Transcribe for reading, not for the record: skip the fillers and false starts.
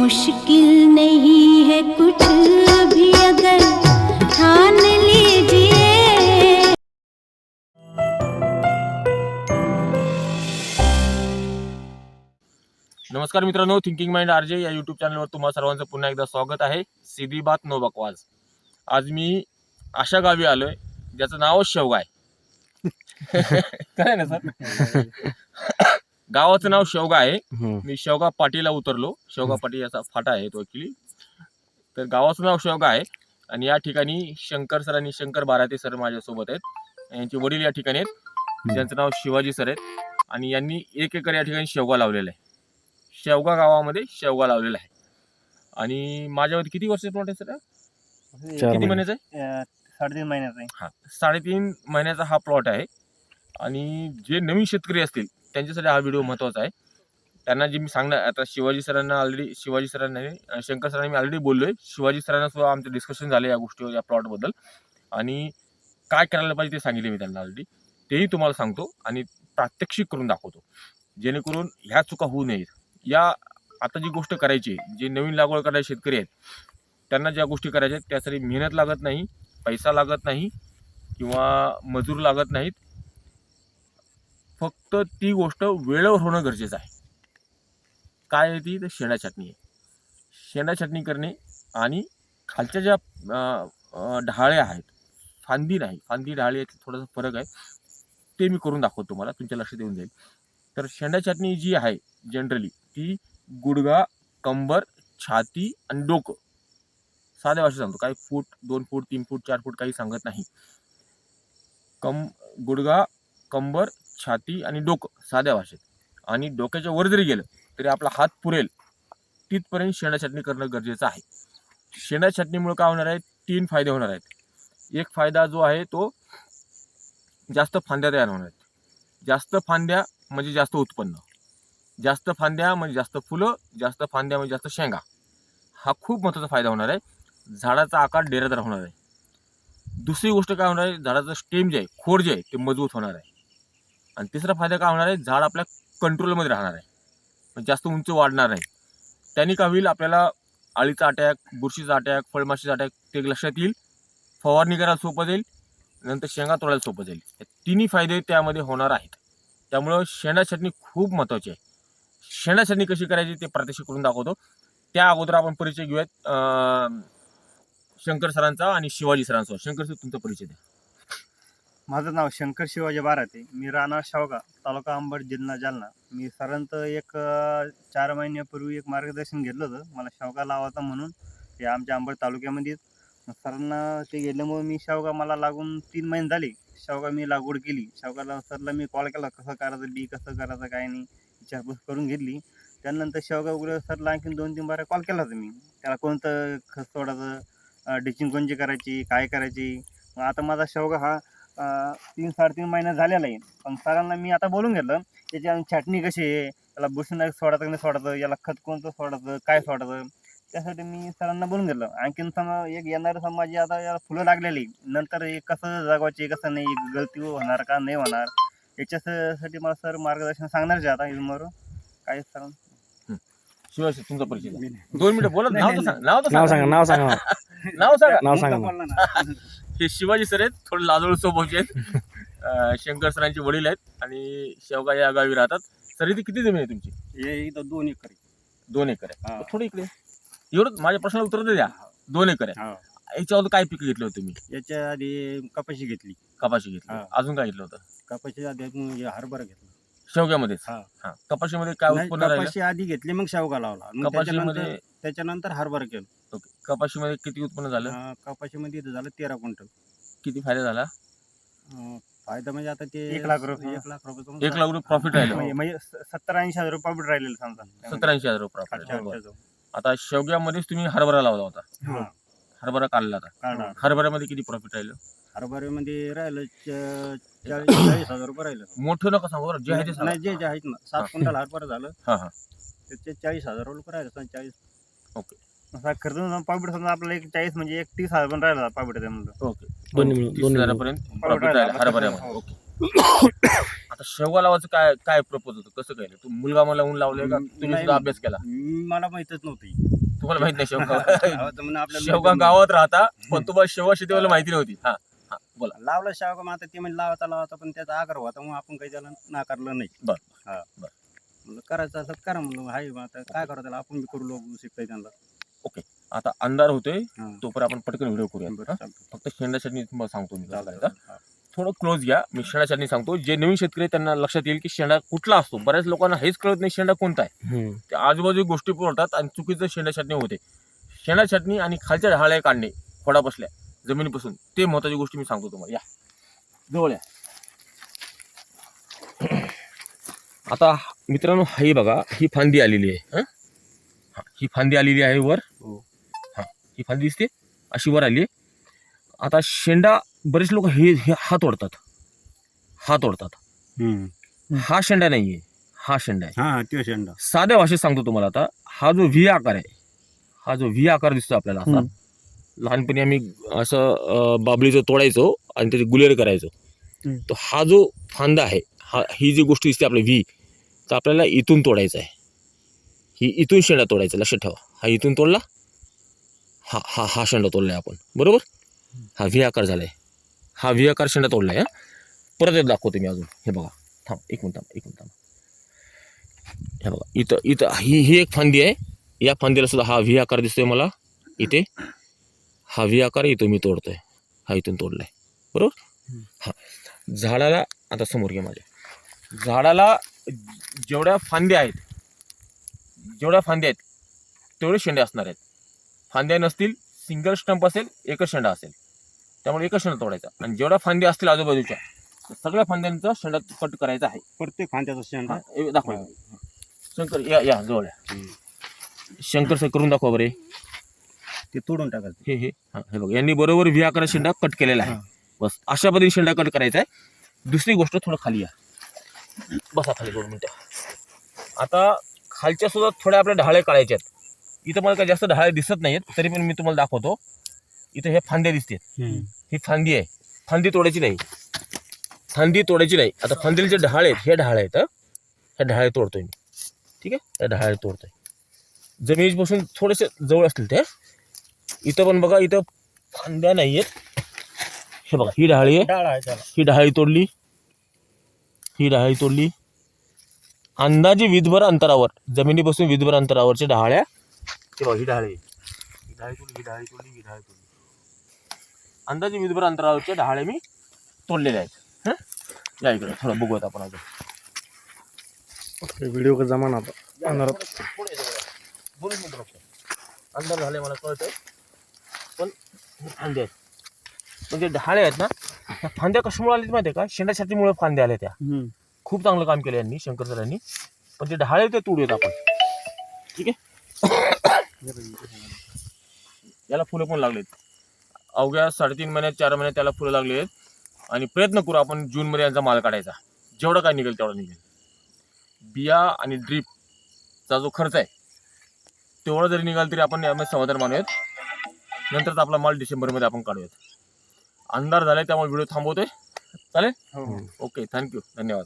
मुश्किल नहीं है कुछ भी अगर ठान लीजिए। नमस्कार मित्रांनो, थिंकिंग माइंड आरजे या यूट्यूब चॅनलवर तुम्हा सर्वांचं पुन्हा एकदा स्वागत आहे. सीधी बात नो बकवास. आज मी अशा गावी आलोय ज्याचं नाव शेवगा आहे. काय ना सर, गावाचं नाव शेवगा आहे. मी शेवगा पाटीला उतरलो. शेवगा पाटी याचा फाटा आहे तो ऍक्च्युली. तर गावाचं नाव शेवगा आहे आणि या ठिकाणी शंकर सर आणि शंकर बाराते सर माझ्यासोबत आहेत. यांचे वडील या ठिकाणी आहेत, ज्यांचं नाव शिवाजी सर आहेत आणि यांनी 1 एकर या ठिकाणी शेवगा लावलेला आहे. शेवगा गावामध्ये शेवगा लावलेला आहे. आणि माझ्यावरती किती वर्ष प्लॉट आहे सर? किती महिन्याचा आहे? 3.5 महिन्याचा आहे. हा, 3.5 महिन्याचा हा प्लॉट आहे. आणि जे नवीन शेतकरी असतील त्यांच्यासाठी हा व्हिडिओ महत्त्वाचा आहे. त्यांना जे मी सांगणार आता शिवाजी सरांना शंकर सरांना मी ऑलरेडी बोललोय. शिवाजी सरांना सुद्धा आमचं डिस्कशन झालं या गोष्टीवर, या प्लॉटबद्दल. आणि काय करायला पाहिजे ते सांगितले मी त्यांना ऑलरेडी. तेही तुम्हाला सांगतो आणि प्रात्यक्षिक करून दाखवतो, जेणेकरून ह्या चुका होऊ नयेत. या आता जी गोष्ट करायची, जे नवीन लागवड करणारे शेतकरी आहेत त्यांना ज्या गोष्टी करायच्या आहेत त्यासाठी मेहनत लागत नाही, पैसा लागत नाही किंवा मजूर लागत नाहीत. फक्त ती गोष्ट वेळेवर होणं गरजेचं आहे. काय आहे ती? तर शेंडा छाटणी आहे. शेंडा छाटणी करणे आणि खालच्या ज्या ढाळे आहेत, फांदी नाही, फांदी ढाळे यात थोडासा फरक आहे, ते मी करून दाखवतो तुम्हाला, तुमच्या लक्षात येऊन जाईल. तर शेंडा छाटणी जी आहे जनरली ती गुडघा, कंबर, छाती आणि डोकं, साध्या भाषेत सांगतो, काही फूट, 2 फूट, 3 फूट, 4 फूट काही सांगत नाही. गुडघा, कंबर, छाती आणि डोकं साध्या भाषेत. आणि डोक्याच्या वर जरी गेलं तरी आपला हात पुरेल तिथपर्यंत शेंडा छाटणी करणं गरजेचं आहे. शेंडा छाटणीमुळे काय होणार आहे? 3 फायदे होणार आहेत. एक फायदा जो आहे तो जास्त फांद्या तयार होणार आहेत. जास्त फांद्या म्हणजे जास्त उत्पन्न, जास्त फांद्या म्हणजे जास्त फुलं, जास्त फांद्या म्हणजे जास्त शेंगा. हा खूप महत्त्वाचा फायदा होणार आहे. झाडाचा आकार डेरेदार होणार आहे. दुसरी गोष्ट काय होणार आहे? झाडाचं स्टेम जे आहे, खोड जे आहे ते मजबूत होणार आहे. आणि तिसरा फायदा काय होणार आहे? झाड आपल्या कंट्रोलमध्ये राहणार आहे, म्हणजे जास्त उंच वाढणार नाही. त्यांनी काय होईल? आपल्याला अळीचा अटॅक, बुरशीचा अटॅक, फळमाशीचा अटॅक ते लक्षात येईल. फवारणी करायला सोपं जाईल, नंतर शेंगा तोडायला सोपं जाईल. हे तिन्ही फायदे त्यामध्ये होणार आहेत. त्यामुळं शेंडा छाटणी खूप महत्त्वाची आहे. शेंडा छाटणी कशी करायची ते प्रात्यक्षिक करून दाखवतो. त्या अगोदर आपण परिचय घेऊयात शंकर सरांचा आणि शिवाजी सरांचा. शंकर सर, तुमचा परिचय द्या. माझं नाव शंकर शिवाजी बाराते. मी राहणार शेवगा, तालुका अंबड, जिल्हा जालना. मी सरांचं 4 महिन्यापूर्वी एक मार्गदर्शन घेतलं होतं मला शेवगा लावायचा म्हणून. ते आमच्या अंबड तालुक्यामध्येच. सरांना ते गेल्यामुळे मी शेवगा मला लागून 3 महिने झाले. शेवगा मी लागवड केली. शेवगाला सरला मी कॉल केला, कसं करायचं, बी कसं करायचं, काय नाही विचारपूस करून घेतली. त्यानंतर शेवगा उघड्या सरला आणखीन 2-3 बारा कॉल केला होता मी. त्याला कोणतं खत सोडायचं, डिचिंग कोणची करायची, काय करायची. मग आता माझा शेवगा हा 3-3.5 महिना झालेला आहे. पण सरांना मी आता बोलून घेतलं त्याची छाटणी कशी आहे, त्याला बुरशीनाशक सोडायचं की नाही सोडायचं, याला खत कोणतं सोडायचं, काय सोडायचं, त्यासाठी मी सरांना बोलून घेतलं. आणखीन एक येणारं समाज आता याला फुलं लागलेली, नंतर हे कसं जगवायचे, कसं नाही, गलती होणार का नाही होणार, याच्यासाठी मला सर मार्गदर्शन सांगणारच आहे आता इथून काय सर. शिवाजी, तुमचा परिचय द्या. 2 मिनिटं बोलत. नाव तर सांगा. नाव सांगा. हे शिवाजी सर आहेत, थोडे लाजोळ स्वभावचे आहेत. शंकर सरांचे वडील आहेत आणि शेवगा या गावी राहतात. सर, इथे किती जमीन आहे तुमची? हे इथं 2 एकर आहे. 2 एकर आहे. थोडं इकडे एवढं माझ्या प्रश्नाला उत्तर द्या. 2 एकर आहे. याच्यावर काय पीक घेतलं होतं तुम्ही? याच्या आधी कपाशी घेतली. कपाशी घेतली. अजून काय घेतलं होतं? कपाशी आधी हरभरा घेतला. शेवग्यामध्येच? हा. कपाशीमध्ये काय उत्पन्न राहिलं? कपाशी आधी घेतली, मग शेवगा लावला. कपाशीमध्ये त्याच्यानंतर हरभरा केलं. ओके. कपाशीमध्ये किती उत्पन्न झालं? कपाशीमध्ये झालं 13 क्विंटल. किती फायदा झाला? फायदा म्हणजे आता ते 1 लाख रुपये 1 लाख रुपये 1 लाख रुपये प्रॉफिट राहिलं. म्हणजे 70-80 हजार रुपये प्रॉफिट राहिलेलं समजा. 70-80 हजार रुपये प्रॉफिट. आता शेवग्यामध्येच तुम्ही हरभरा लावला होता. हरभरा काढला होता. हरभऱ्यामध्ये किती प्रॉफिट राहिलं? हरभऱ्यामध्ये राहिलं 40 हजार रुपये राहिलं. मोठं नका सांगू बरं, जे आहे ते सांगा. जे आहेत ना, 7 क्विंटल हरभरा झालं. हा. त्याचे 40 हजार रुपये राहिलं. 40. ओके. खर्च प्रॉफिट समजा आपल्याला 40 म्हणजे 30 हजार पण राहिला प्रॉफिट त्यामध्ये. ओके. 30,000पर्यंत प्रॉफिट राहिलं हरभऱ्यामध्ये. ओके. आता शेवगा लावायचं काय प्रपोज होतं, कसं काय? तू मुलगा मला लावून लावलंय का तुम्ही सुद्धा अभ्यास केला? मला माहितच नव्हती. तुम्हाला माहित नाही शेवगा गावाचं म्हणून आपल्याला शेवगा गावात राहता पण तुम्हाला शेवगा शेतीवाला माहिती नव्हती. हा हा बोला. लावला शेवगा, मग आता ते म्हणजे लावायचा पण त्याचा आग्रह होता, मग आपण काही त्याला नाकारलं नाही. बर हा बर. म्हणलं करायचं असं करा, म्हणलं हाय मग आता काय करा त्याला, आपण बी करू लोक शिकताय त्यांना. आता अंधार होतोय हा. तोपर्यंत आपण पटकन व्हिडिओ करूया. बरं, हा? चालतंय. फक्त शेंडा चटणी तुम्हाला सांगतो मी कसं करायचं. हा. थोडं क्लोज घ्या. मी शेंडा चटणी सांगतो. जे नवीन शेतकरी आहेत त्यांना लक्षात येईल की शेंडा कुठला असतो. बऱ्याच लोकांना हेच कळत नाही शेंडा कोणता आहे. ते आजूबाजू गोष्टी बोलतात आणि चुकीचं शेंडा चटणी होते. शेंडा चटणी आणि खालच्या ढाळ्या काढणे खोडा बसल्या जमिनीपासून, ते महत्वाची गोष्टी मी सांगतो तुम्हाला. या जवळ या. आता मित्रांनो ही बघा, ही फांदी आलेली आहे. हा, ही फांदी आलेली आहे वर. हो. हा, ही फांदी दिसते अशी वर आली. आता शेंडा बरेच लोक हे हात ओढतात. हा शेंडा नाहीये, हा शेंडा आहे. हा तो शेंडा साध्या भाषेत सांगतो तुम्हाला. आता हा जो व्ही आकार आहे, हा जो व्ही आकार दिसतो आपल्याला असा, लहानपणी आम्ही असं बाबळीचं तोडायचो आणि त्याचे गुलेर करायचो. तो हा जो फांदा आहे, ही जी गोष्ट दिसते आपली व्ही, तर आपल्याला इथून तोडायचा आहे. ही इथून शेंडा तोडायचा. लक्षात ठेवा. हा इथून तोडला, हा हा हा शेंडा तोडलाय आपण, बरोबर. हा व्ही आकार झालाय. हा व्ही आकार शेंडा तोडलाय. परत एक दाखवतो मी अजून. हे बघा, थांब एक मिनिट. हे बघा, इथं ही एक फांदी आहे. या फांदीला सुद्धा हा व्ही आकार दिसतोय मला इथे. हा व्ही आकार इथं मी तोडतोय. हा इथून तोडलाय, बरोबर. हा झाडाला, आता समोर घ्या माझ्या. झाडाला जेवढ्या फांद्या आहेत तेवढे शेंडे असणार आहेत. फांद्या नसतील, सिंगल स्टंप असेल, एकच शेंडा असेल, त्यामुळे एकच शेंडा तोडायचा. आणि जेवढ्या फांद्या असतील आजूबाजूच्या, सगळ्या फांद्यांचा शेंडा कट करायचा आहे. प्रत्येक फांद्याचा शेंडा दाखवा. शंकर या जवळ या. शंकर सर करून दाखवा बरे. ते तोडून टाकायचं. हे बघा, यांनी बरोबर व्ही आकार शेंडा कट केलेला आहे. बस अशा पद्धतीने शेंडा कट करायचा आहे. दुसरी गोष्ट, थोडं खाली या. बसा खाली 2 मिनिटं. आता खालच्या सुद्धा थोड्या आपल्या ढाळे काढायचे आहेत. इथं मला काही जास्त ढाळे दिसत नाहीत, तरी पण मी तुम्हाला दाखवतो. इथं हे फांद्या दिसतात. ही फांदी आहे. फांदी तोडायची नाही. आता फांदीचे जे ढाळे आहेत, हे ढाळे आहेत. हे ढाळे तोडतोय मी. ठीक आहे, हे ढाळे तोडतोय. जमिनीपासून थोडेसे जवळ असतील ते. इथं पण बघा, इथं फांद्या नाही आहेत. हे बघा, ही ढाळी आहे. ही ढाळी तोडली. अंदाजे विधभर अंतरावर, जमिनीपासून विधभर अंतरावरच्या ढाळ्या. हे बघा, ही ढाळी तोडली. अंदाजे विधभर अंतरावरच्या ढाळ्या मी तोडलेल्या आहेत. या इकडे थोडं बघूयात आपण अजून. व्हिडिओ का जमाना आता अंधार झाले मला कळतंय, पण फांदे आहेत. पण जे ढाळे आहेत ना, त्या फांद्या कशामुळे आलेत माहिती आहे का? शेंडा छातीमुळे फांद्या आल्या त्या. खूप चांगलं काम केलं यांनी, शंकर सरांनी. पण जे ढाळे ते तोडूयात आपण. ठीक आहे. याला फुलं पण लागलेत. अवघ्या 3.5 महिन्यात 4 महिन्यात त्याला फुलं लागली आहेत. आणि प्रयत्न करू आपण जूनमध्ये यांचा माल काढायचा. जेवढं काय निघेल तेवढं निघेल. बिया आणि ड्रीपचा जो खर्च आहे तेवढं जरी निघाल तरी आपण यामध्ये समाधान मानूयात. नंतरच आपला माल डिसेंबरमध्ये आपण काढूयात. अंधार झालाय त्यामुळे व्हिडिओ थांबवतोय. चालेल. ओके, थँक्यू, धन्यवाद.